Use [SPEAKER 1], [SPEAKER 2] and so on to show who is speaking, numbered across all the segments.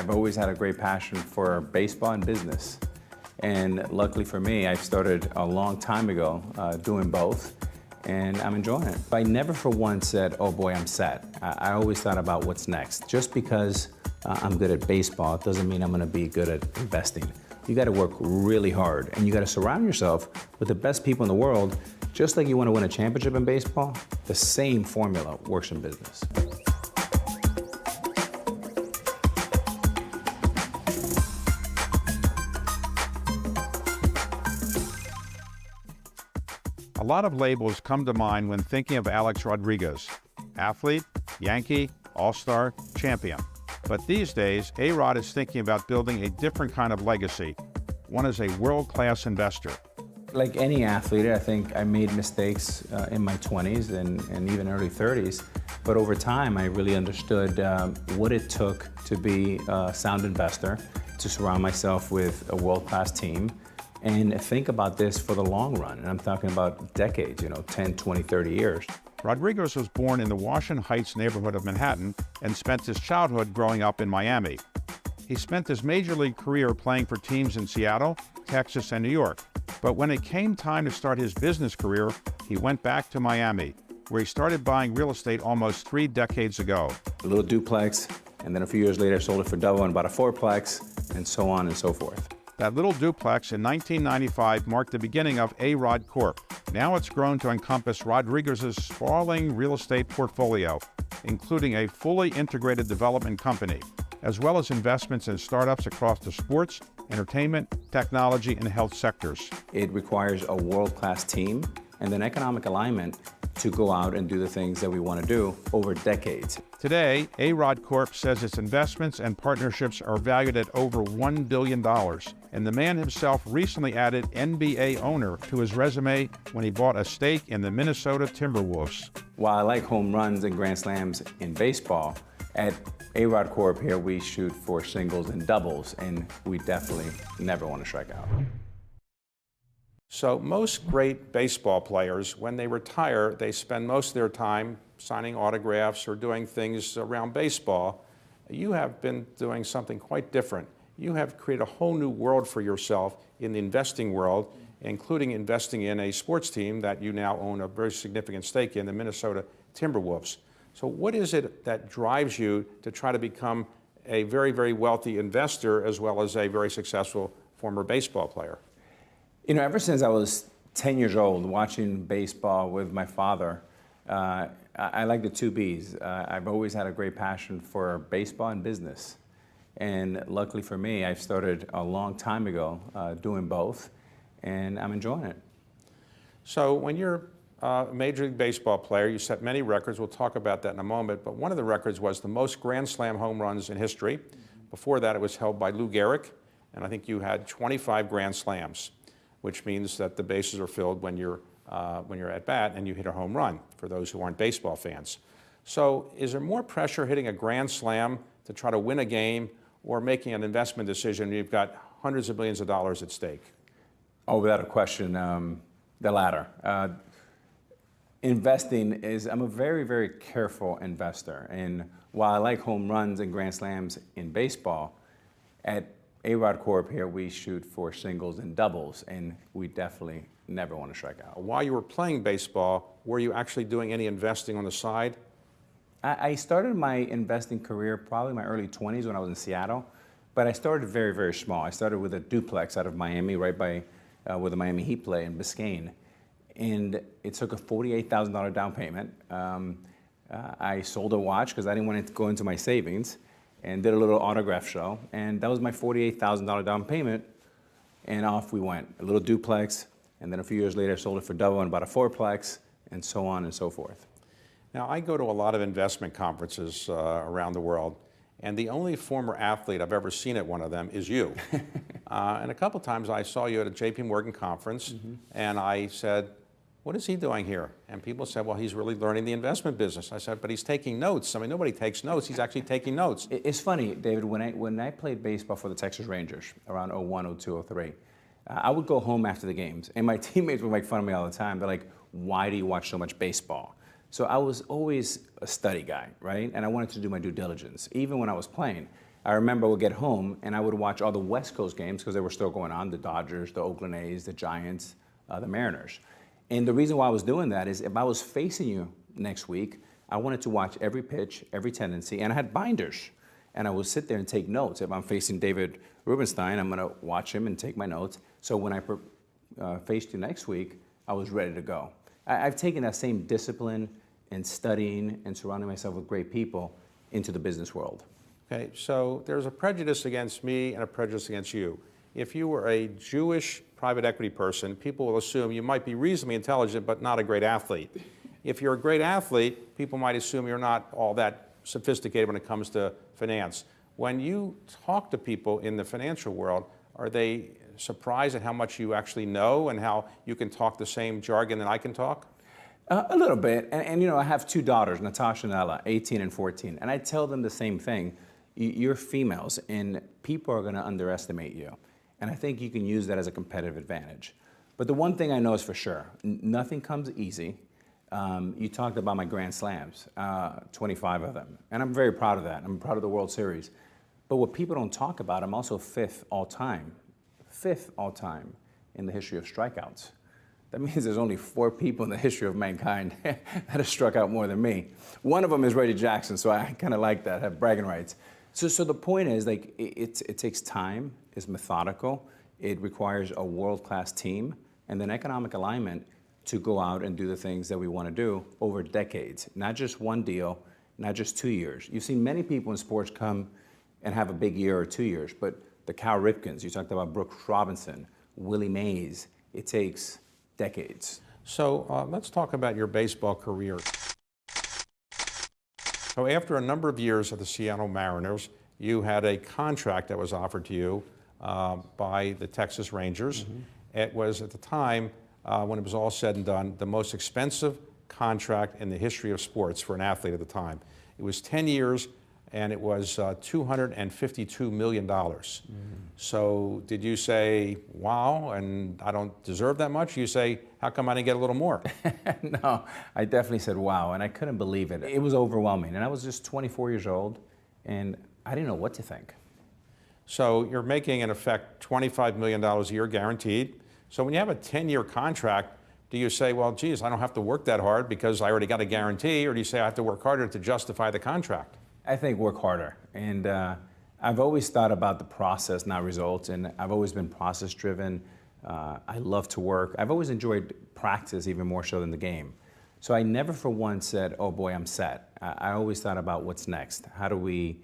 [SPEAKER 1] I've always had a great passion for baseball and business. And luckily for me, I started a long time ago doing both, and I'm enjoying it. I never for once said, oh boy, I'm set. I always thought about what's next. Just because I'm good at baseball doesn't mean I'm gonna be good at investing. You gotta work really hard, and you gotta surround yourself with the best people in the world. Just like you wanna win a championship in baseball, the same formula works in business.
[SPEAKER 2] A lot of labels come to mind when thinking of Alex Rodriguez: athlete, Yankee, all-star, champion. But these days, A-Rod is thinking about building a different kind of legacy, one as a world-class investor.
[SPEAKER 1] Like any athlete, I think I made mistakes in my 20s and even early 30s. But over time, I really understood what it took to be a sound investor, to surround myself with a world-class team, and think about this for the long run. And I'm talking about decades, 10, 20, 30 years.
[SPEAKER 2] Rodriguez was born in the Washington Heights neighborhood of Manhattan and spent his childhood growing up in Miami. He spent his major league career playing for teams in Seattle, Texas, and New York. But when it came time to start his business career, he went back to Miami, where he started buying real estate almost 3 decades ago.
[SPEAKER 1] A little duplex, and then a few years later sold it for double and bought a fourplex, and so on and so forth.
[SPEAKER 2] That little duplex in 1995 marked the beginning of A-Rod Corp. Now it's grown to encompass Rodriguez's sprawling real estate portfolio, including a fully integrated development company, as well as investments in startups across the sports, entertainment, technology, and health sectors.
[SPEAKER 1] It requires a world-class team and then economic alignment to go out and do the things that we want to do over decades.
[SPEAKER 2] Today, A-Rod Corp says its investments and partnerships are valued at over $1 billion. And the man himself recently added NBA owner to his resume when he bought a stake in the Minnesota Timberwolves.
[SPEAKER 1] While I like home runs and grand slams in baseball, at A-Rod Corp here we shoot for singles and doubles, and we definitely never want to strike out.
[SPEAKER 2] So most great baseball players, when they retire, they spend most of their time signing autographs or doing things around baseball. You have been doing something quite different. You have created a whole new world for yourself in the investing world, including investing in a sports team that you now own a very significant stake in, the Minnesota Timberwolves. So what is it that drives you to try to become a very, very wealthy investor as well as a very successful former baseball player?
[SPEAKER 1] Ever since I was 10 years old, watching baseball with my father, I like the two Bs. I've always had a great passion for baseball and business. And luckily for me, I've started a long time ago doing both, and I'm enjoying it.
[SPEAKER 2] So when you're a Major League Baseball player, you set many records. We'll talk about that in a moment. But one of the records was the most Grand Slam home runs in history. Before that, it was held by Lou Gehrig, and I think you had 25 Grand Slams, which means that the bases are filled when you're at bat and you hit a home run, for those who aren't baseball fans. So is there more pressure hitting a grand slam to try to win a game or making an investment decision when you've got hundreds of millions of dollars at stake?
[SPEAKER 1] Oh, without a question, the latter. Investing is, I'm a very, very careful investor. And while I like home runs and grand slams in baseball, at A-Rod Corp here, we shoot for singles and doubles, and we definitely never want to strike out.
[SPEAKER 2] While you were playing baseball, were you actually doing any investing on the side?
[SPEAKER 1] I started my investing career probably in my early 20s when I was in Seattle, but I started very, very small. I started with a duplex out of Miami, right by where the Miami Heat play in Biscayne, and it took a $48,000 down payment. I sold a watch because I didn't want it to go into my savings, and did a little autograph show, and that was my $48,000 down payment, and off we went. A little duplex, and then a few years later, I sold it for double and bought a fourplex, and so on and so forth.
[SPEAKER 2] Now, I go to a lot of investment conferences around the world, and the only former athlete I've ever seen at one of them is you. And a couple times I saw you at a JP Morgan conference, and I said, what is he doing here? And people said, well, he's really learning the investment business. I said, but he's taking notes. I mean, nobody takes notes. He's actually taking notes.
[SPEAKER 1] It's funny, David, when I played baseball for the Texas Rangers around 01, 02, 03, I would go home after the games, and my teammates would make fun of me all the time. They're like, why do you watch so much baseball? So I was always a study guy, right? And I wanted to do my due diligence. Even when I was playing, I remember I would get home and I would watch all the West Coast games because they were still going on, the Dodgers, the Oakland A's, the Giants, the Mariners. And the reason why I was doing that is if I was facing you next week, I wanted to watch every pitch, every tendency, and I had binders. And I would sit there and take notes. If I'm facing David Rubenstein, I'm gonna watch him and take my notes. So when I faced you next week, I was ready to go. I've taken that same discipline and studying and surrounding myself with great people into the business world.
[SPEAKER 2] Okay, so there's a prejudice against me and a prejudice against you. If you were a Jewish private equity person, people will assume you might be reasonably intelligent but not a great athlete. If you're a great athlete, people might assume you're not all that sophisticated when it comes to finance. When you talk to people in the financial world, are they surprised at how much you actually know and how you can talk the same jargon that I can talk?
[SPEAKER 1] A little bit, and you know, I have two daughters, Natasha and Ella, 18 and 14, and I tell them the same thing. You're females, and people are gonna underestimate you. And I think you can use that as a competitive advantage. But the one thing I know is for sure, nothing comes easy. You talked about my Grand Slams, 25 of them, and I'm very proud of that. I'm proud of the World Series. But what people don't talk about, I'm also fifth all time in the history of strikeouts. That means there's only 4 people in the history of mankind that have struck out more than me. One of them is Reggie Jackson, so I kind of like that, have bragging rights. So the point is, like, it takes time, it's methodical, it requires a world-class team, and then economic alignment to go out and do the things that we want to do over decades. Not just one deal, not just 2 years. You've seen many people in sports come and have a big year or 2 years, but the Cal Ripkens, you talked about Brooks Robinson, Willie Mays, it takes decades.
[SPEAKER 2] So let's talk about your baseball career. So after a number of years at the Seattle Mariners, you had a contract that was offered to you by the Texas Rangers. It was, at the time, when it was all said and done, the most expensive contract in the history of sports for an athlete at the time. It was 10 years, and it was $252 million. So did you say, wow, and I don't deserve that much? You say, how come I didn't get a little more?
[SPEAKER 1] No, I definitely said, wow, and I couldn't believe it. It was overwhelming, and I was just 24 years old, and I didn't know what to think.
[SPEAKER 2] So you're making, in effect, $25 million a year guaranteed. So when you have a 10-year contract, do you say, well, geez, I don't have to work that hard because I already got a guarantee, or do you say I have to work harder to justify the contract?
[SPEAKER 1] I think work harder, and I've always thought about the process, not results, and I've always been process-driven. I love to work. I've always enjoyed practice even more so than the game. So I never for once said, oh boy, I'm set. I always thought about what's next. How do we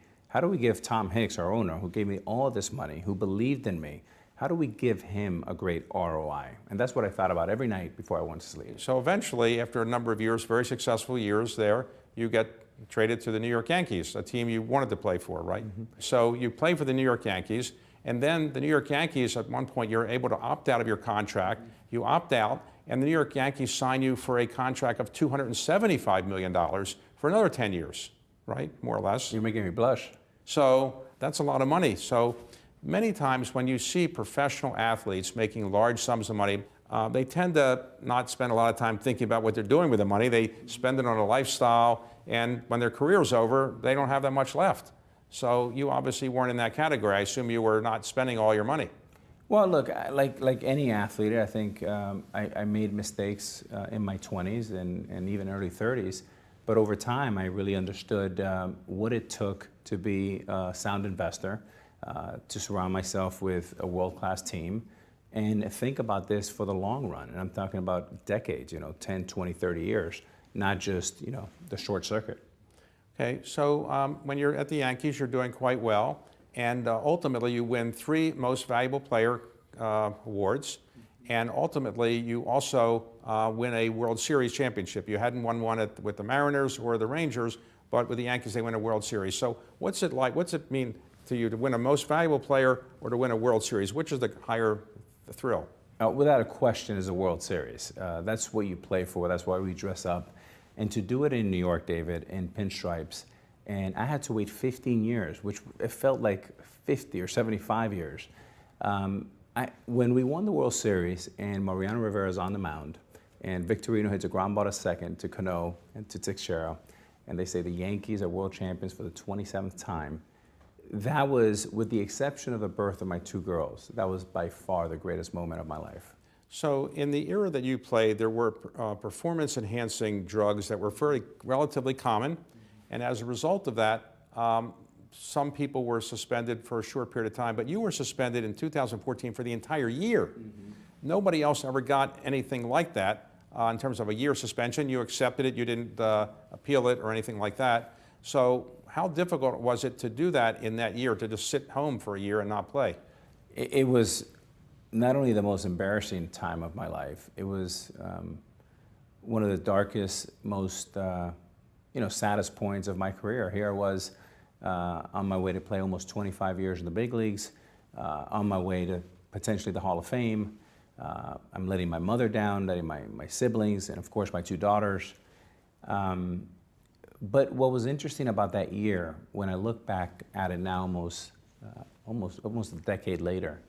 [SPEAKER 1] give Tom Hicks, our owner, who gave me all this money, who believed in me, how do we give him a great ROI? And that's what I thought about every night before I went to sleep.
[SPEAKER 2] So eventually, after a number of years, very successful years there, you get traded to the New York Yankees, a team you wanted to play for, right? So you play for the New York Yankees, and then the New York Yankees, at one point, you're able to opt out of your contract. You opt out, and the New York Yankees sign you for a contract of $275 million for another 10 years, right? More or less.
[SPEAKER 1] You're making me blush.
[SPEAKER 2] So that's a lot of money. So many times when you see professional athletes making large sums of money, they tend to not spend a lot of time thinking about what they're doing with the money. They spend it on a lifestyle, and when their career's over, they don't have that much left. So you obviously weren't in that category. I assume you were not spending all your money.
[SPEAKER 1] Well, look, like any athlete, I think I made mistakes in my 20s and even early 30s. But over time, I really understood what it took to be a sound investor, to surround myself with a world-class team, and think about this for the long run. And I'm talking about decades, 10, 20, 30 years, not just, the short circuit.
[SPEAKER 2] Okay, so when you're at the Yankees, you're doing quite well. And ultimately, you win 3 Most Valuable Player awards. And ultimately, you also win a World Series championship. You hadn't won one with the Mariners or the Rangers, but with the Yankees, they win a World Series. So what's it like? What's it mean to you to win a Most Valuable Player or to win a World Series? Which is the higher thrill?
[SPEAKER 1] Without a question, is a World Series. That's what you play for. That's why we dress up. And to do it in New York, David, in pinstripes, and I had to wait 15 years, which it felt like 50 or 75 years. When we won the World Series and Mariano Rivera's on the mound, and Victorino hits a ground ball to second to Cano and to Teixeira, and they say the Yankees are world champions for the 27th time, That was, with the exception of the birth of my two girls, that was by far the greatest moment of my life.
[SPEAKER 2] So in the era that you played, there were performance-enhancing drugs that were relatively common, and as a result of that, some people were suspended for a short period of time, but you were suspended in 2014 for the entire year. Mm-hmm. Nobody else ever got anything like that in terms of a year suspension. You accepted it, you didn't appeal it or anything like that. So how difficult was it to do that in that year, to just sit home for a year and not play?
[SPEAKER 1] It was not only the most embarrassing time of my life, it was one of the darkest, most saddest points of my career. Here I was on my way to play almost 25 years in the big leagues, on my way to potentially the Hall of Fame. I'm letting my mother down, letting my siblings, and of course my two daughters. But what was interesting about that year, when I look back at it now, almost a decade later,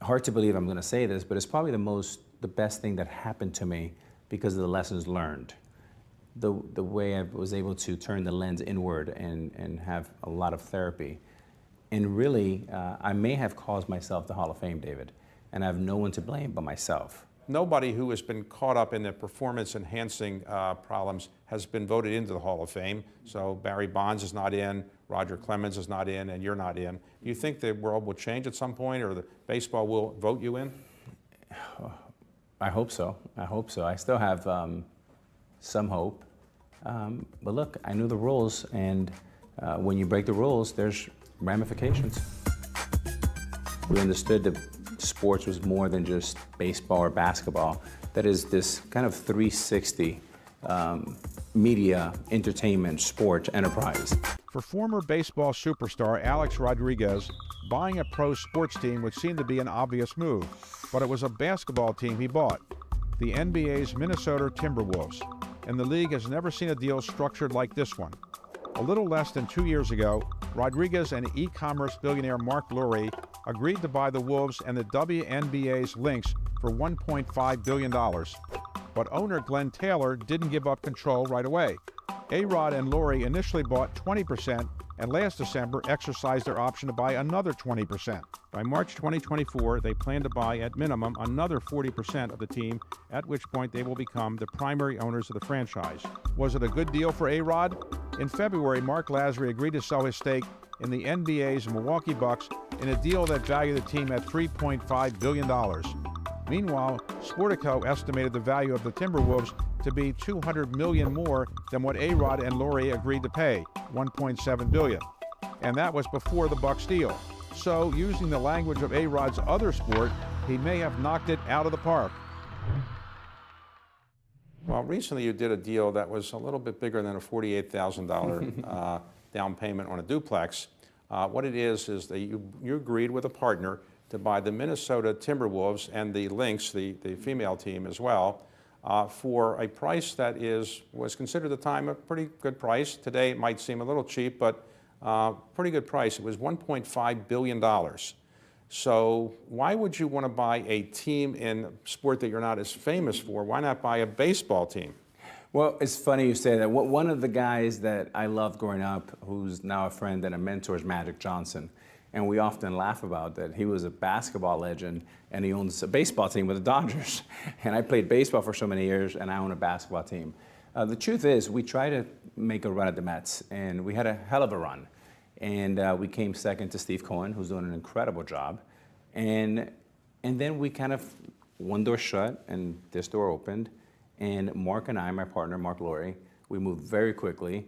[SPEAKER 1] hard to believe I'm going to say this, but it's probably the best thing that happened to me because of the lessons learned. The way I was able to turn the lens inward and have a lot of therapy. And really, I may have caused myself the Hall of Fame, David, and I have no one to blame but myself.
[SPEAKER 2] Nobody who has been caught up in the performance-enhancing problems has been voted into the Hall of Fame. So Barry Bonds is not in, Roger Clemens is not in, and you're not in. Do you think the world will change at some point, or the baseball will vote you in?
[SPEAKER 1] I hope so. I hope so. I still have some hope. But look, I knew the rules, and when you break the rules, there's ramifications. We understood that sports was more than just baseball or basketball. That is this kind of 360 media, entertainment, sport enterprise.
[SPEAKER 3] For former baseball superstar Alex Rodriguez, buying a pro sports team would seem to be an obvious move, but it was a basketball team he bought, the NBA's Minnesota Timberwolves, and the league has never seen a deal structured like this one. A little less than 2 years ago, Rodriguez and e-commerce billionaire Mark Lurie agreed to buy the Wolves and the WNBA's Lynx for $1.5 billion. But owner Glenn Taylor didn't give up control right away. A-Rod and Lurie initially bought 20% and last December exercised their option to buy another 20%. By March 2024, they plan to buy at minimum another 40% of the team, at which point they will become the primary owners of the franchise. Was it a good deal for A-Rod? In February, Mark Lasry agreed to sell his stake in the NBA's Milwaukee Bucks in a deal that valued the team at $3.5 billion. Meanwhile, Sportico estimated the value of the Timberwolves to be $200 million more than what A-Rod and Lurie agreed to pay, $1.7 billion. And that was before the Bucks deal. So, using the language of A-Rod's other sport, he may have knocked it out of the park.
[SPEAKER 2] Well, recently you did a deal that was a little bit bigger than a $48,000 down payment on a duplex. What it is that you agreed with a partner to buy the Minnesota Timberwolves and the Lynx, the female team as well, for a price that was considered at the time a pretty good price. Today it might seem a little cheap, but pretty good price. It was $1.5 billion. So why would you want to buy a team in sport that you're not as famous for? Why not buy a baseball team?
[SPEAKER 1] Well, it's funny you say that. One of the guys that I loved growing up, who's now a friend and a mentor, is Magic Johnson. And we often laugh about that. He was a basketball legend, and he owns a baseball team with the Dodgers. And I played baseball for so many years, and I own a basketball team. The truth is, we tried to make a run at the Mets, and we had a hell of a run. And we came second to Steve Cohen, who's doing an incredible job. And then we kind of, one door shut, and this door opened. And Mark and I, my partner, Mark Lurie, we moved very quickly.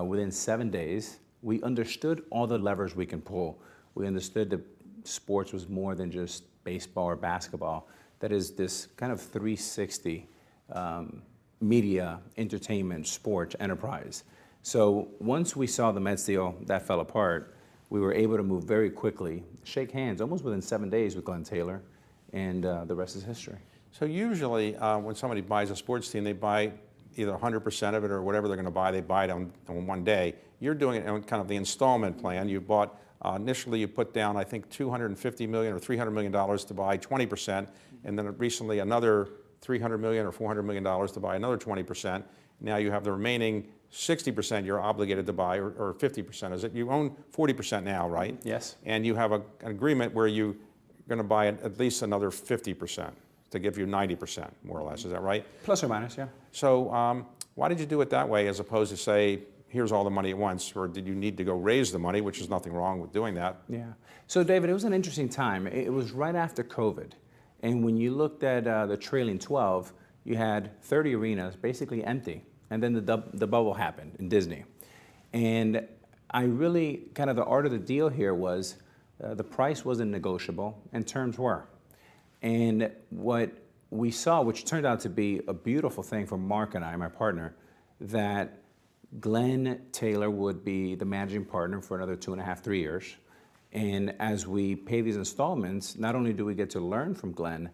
[SPEAKER 1] Within 7 days, we understood all the levers we can pull. We understood that sports was more than just baseball or basketball. That is this kind of 360 media, entertainment, sport enterprise. So once we saw the Mets deal, that fell apart, we were able to move very quickly, shake hands almost within 7 days with Glenn Taylor, and the rest is history.
[SPEAKER 2] So usually when somebody buys a sports team, they buy either 100% of it or whatever they're going to buy, they buy it on one day. You're doing it on kind of the installment plan. You bought, initially you put down, I think, $250 million or $300 million to buy 20%, and then recently another $300 million or $400 million to buy another 20%. Now you have the remaining 60% you're obligated to buy, or 50%, is it? You own 40% now, right?
[SPEAKER 1] Yes.
[SPEAKER 2] And you have an agreement where you're going to buy at least another 50% to give you 90%, more or less. Is that right?
[SPEAKER 1] Plus or minus, yeah.
[SPEAKER 2] So why did you do it that way as opposed to say, here's all the money at once, or did you need to go raise the money, which is nothing wrong with doing that?
[SPEAKER 1] Yeah. So David, it was an interesting time. It was right after COVID. And when you looked at the trailing 12, you had 30 arenas basically empty. And then the bubble happened in Disney. And I really, kind of the art of the deal here was the price wasn't negotiable and terms were. And what we saw, which turned out to be a beautiful thing for Mark and I, my partner, that Glenn Taylor would be the managing partner for another 2.5, 3 years. And as we pay these installments, not only do we get to learn from Glenn,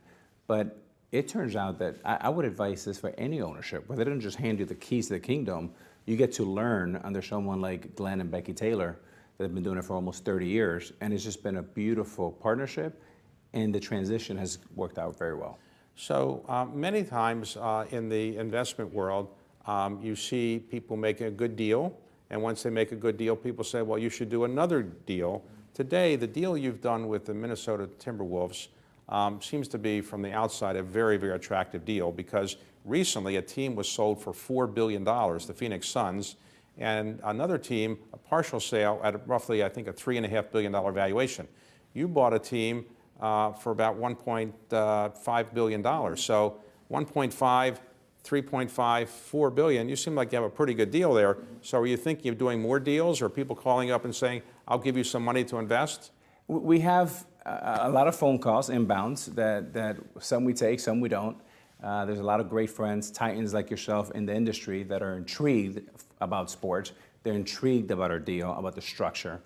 [SPEAKER 1] but it turns out that I would advise this for any ownership, where they don't just hand you the keys to the kingdom, you get to learn under someone like Glenn and Becky Taylor that have been doing it for almost 30 years. And it's just been a beautiful partnership, and the transition has worked out very well.
[SPEAKER 2] So many times in the investment world, you see people make a good deal, and once they make a good deal, people say, well, you should do another deal. Today, the deal you've done with the Minnesota Timberwolves seems to be, from the outside, a very, very attractive deal, because recently a team was sold for $4 billion, the Phoenix Suns, and another team, a partial sale at roughly, I think, a $3.5 billion valuation. You bought a team for about $1.5 billion. So 1.5, 3.5, $4 billion, you seem like you have a pretty good deal there. So are you thinking of doing more deals, or people calling up and saying, I'll give you some money to invest?
[SPEAKER 1] We have a lot of phone calls, inbounds, that some we take, some we don't. There's a lot of great friends, titans like yourself in the industry, that are intrigued about sports. They're intrigued about our deal, about the structure.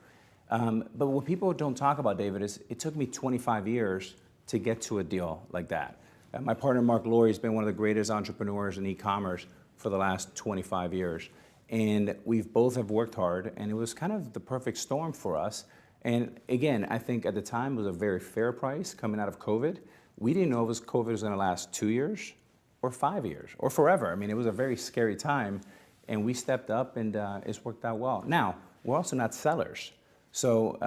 [SPEAKER 1] But what people don't talk about, David, is it took me 25 years to get to a deal like that. My partner, Mark Laurie, has been one of the greatest entrepreneurs in e-commerce for the last 25 years. And we've both have worked hard, and it was kind of the perfect storm for us. And again, I think at the time it was a very fair price coming out of COVID. We didn't know if COVID was going to last 2 years or 5 years or forever. I mean, it was a very scary time, and we stepped up, and it's worked out well. Now, we're also not sellers. So,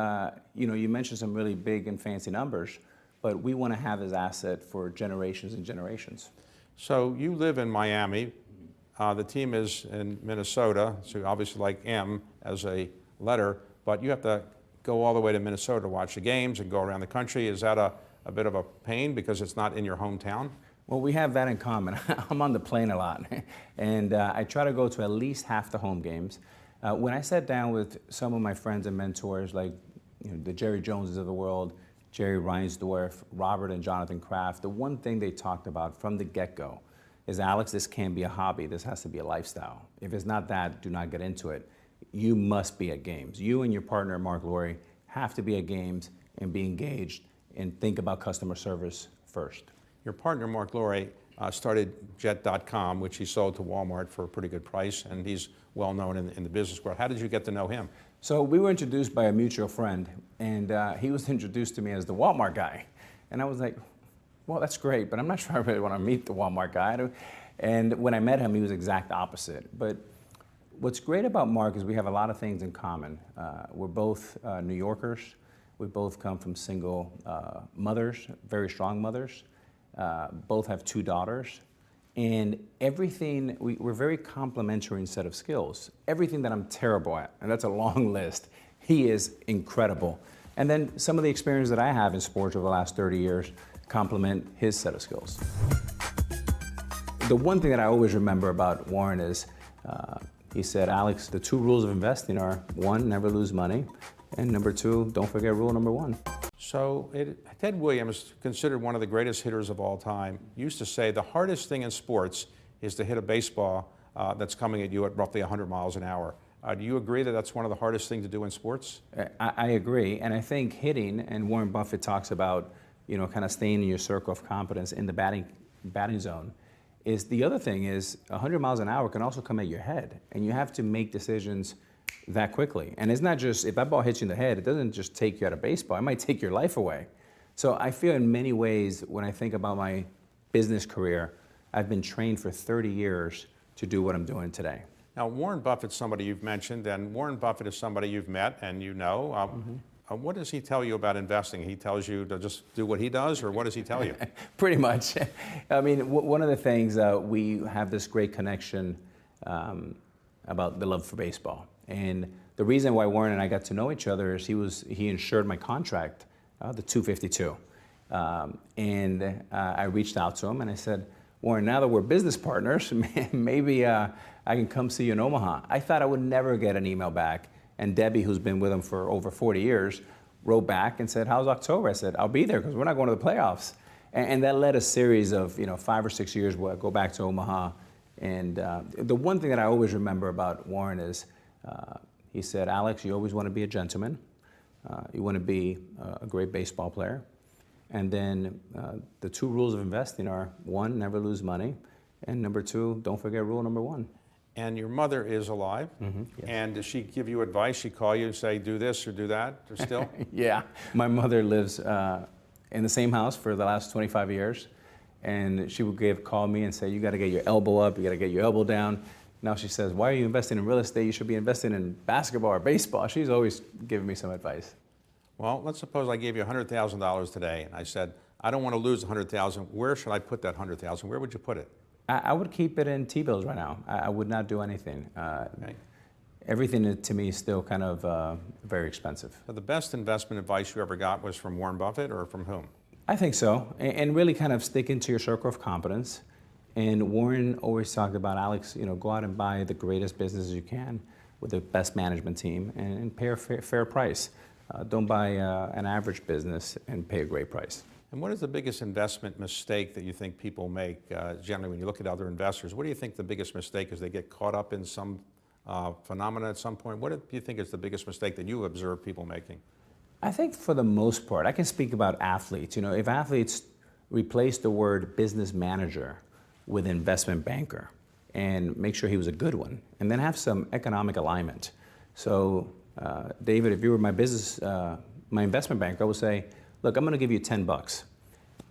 [SPEAKER 1] you mentioned some really big and fancy numbers, but we want to have this asset for generations and generations.
[SPEAKER 2] So you live in Miami. The team is in Minnesota, so you obviously like M as a letter, but you have to go all the way to Minnesota to watch the games and go around the country. Is that a bit of a pain because it's not in your hometown?
[SPEAKER 1] Well, we have that in common. I'm on the plane a lot, and I try to go to at least half the home games. When I sat down with some of my friends and mentors, like the Jerry Joneses of the world, Jerry Reinsdorf, Robert and Jonathan Kraft, the one thing they talked about from the get-go is, Alex, this can't be a hobby. This has to be a lifestyle. If it's not that, do not get into it. You must be at games. You and your partner, Mark Laurie, have to be at games and be engaged and think about customer service first.
[SPEAKER 2] Your partner, Mark Laurie, started Jet.com, which he sold to Walmart for a pretty good price, and he's well known in the business world. How did you get to know him?
[SPEAKER 1] So we were introduced by a mutual friend, and he was introduced to me as the Walmart guy. And I was like, well, that's great, but I'm not sure I really want to meet the Walmart guy. And when I met him, he was the exact opposite. But what's great about Mark is we have a lot of things in common. We're both New Yorkers. We both come from single mothers, very strong mothers. Both have 2 daughters. And everything, we're very complementary in set of skills. Everything that I'm terrible at, and that's a long list, he is incredible. And then some of the experience that I have in sports over the last 30 years complement his set of skills. The one thing that I always remember about Warren is, he said, Alex, the 2 rules of investing are, 1, never lose money, and number 2, don't forget rule number 1.
[SPEAKER 2] So Ted Williams, considered one of the greatest hitters of all time, used to say the hardest thing in sports is to hit a baseball that's coming at you at roughly 100 miles an hour. Do you agree that that's one of the hardest things to do in sports?
[SPEAKER 1] I agree, and I think hitting, and Warren Buffett talks about, kind of staying in your circle of competence in the batting zone, is the other thing is 100 miles an hour can also come at your head, and you have to make decisions that quickly. And it's not just, if that ball hits you in the head, it doesn't just take you out of baseball, it might take your life away. So I feel in many ways, when I think about my business career, I've been trained for 30 years to do what I'm doing today.
[SPEAKER 2] Now, Warren Buffett's somebody you've mentioned, and Warren Buffett is somebody you've met and you know. What does he tell you about investing? He tells you to just do what he does, or what does he tell you?
[SPEAKER 1] Pretty much. I mean, one of the things, we have this great connection about the love for baseball. And the reason why Warren and I got to know each other is he insured my contract, the 252. I reached out to him and I said, Warren, now that we're business partners, maybe I can come see you in Omaha. I thought I would never get an email back. And Debbie, who's been with him for over 40 years, wrote back and said, how's October? I said, I'll be there because we're not going to the playoffs. And that led a series of 5 or 6 years where I go back to Omaha. And the one thing that I always remember about Warren is he said, Alex, you always want to be a gentleman. You want to be a great baseball player. And then the 2 rules of investing are, 1, never lose money. And number 2, don't forget rule number 1.
[SPEAKER 2] And your mother is alive.
[SPEAKER 1] Yes.
[SPEAKER 2] And does she give you advice? She call you and say, do this or do that, or still?
[SPEAKER 1] Yeah. My mother lives in the same house for the last 25 years. And she would call me and say, you got to get your elbow up, you got to get your elbow down. Now she says, why are you investing in real estate? You should be investing in basketball or baseball. She's always giving me some advice.
[SPEAKER 2] Well, let's suppose I gave you $100,000 today, and I said, I don't want to lose $100,000. Where should I put that $100,000? Where would you put it?
[SPEAKER 1] I would keep it in T-bills right now. I would not do anything.
[SPEAKER 2] Okay.
[SPEAKER 1] Everything to me is still kind of very expensive.
[SPEAKER 2] So the best investment advice you ever got was from Warren Buffett, or from whom?
[SPEAKER 1] I think so, and really kind of stick into your circle of competence. And Warren always talked about, Alex, go out and buy the greatest businesses you can with the best management team and pay a fair price. Don't buy an average business and pay a great price.
[SPEAKER 2] And what is the biggest investment mistake that you think people make generally when you look at other investors? What do you think the biggest mistake is? They get caught up in some phenomena at some point? What do you think is the biggest mistake that you observe people making?
[SPEAKER 1] I think for the most part, I can speak about athletes. If athletes replace the word business manager with investment banker and make sure he was a good one, and then have some economic alignment. So, David, if you were my investment banker, I would say, look, I'm going to give you $10.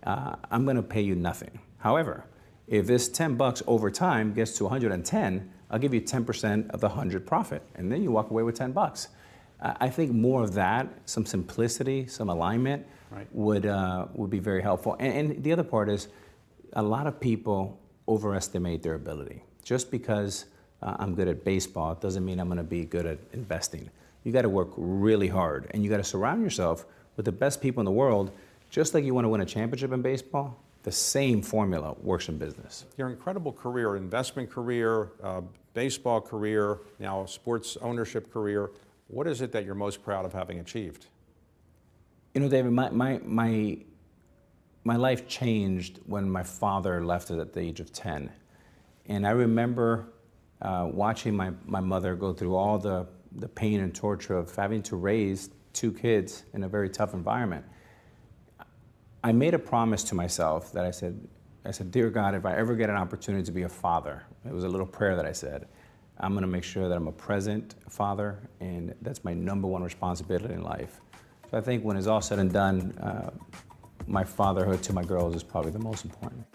[SPEAKER 1] I'm going to pay you nothing. However, if this $10 over time gets to 110, I'll give you 10% of the 100 profit, and then you walk away with $10. I think more of that, some simplicity, some alignment,
[SPEAKER 2] right,
[SPEAKER 1] would be very helpful. And the other part is, a lot of people overestimate their ability. Just because I'm good at baseball doesn't mean I'm going to be good at investing. You got to work really hard, and you got to surround yourself with the best people in the world. Just like you want to win a championship in baseball, the same formula works in business.
[SPEAKER 2] Your incredible career, investment career, baseball career, now sports ownership career, what is it that you're most proud of having achieved?
[SPEAKER 1] David, my life changed when my father left us at the age of 10. And I remember watching my mother go through all the pain and torture of having to raise 2 kids in a very tough environment. I made a promise to myself that I said, dear God, if I ever get an opportunity to be a father, it was a little prayer that I said, I'm going to make sure that I'm a present father, and that's my number 1 responsibility in life. So I think when it's all said and done, my fatherhood to my girls is probably the most important.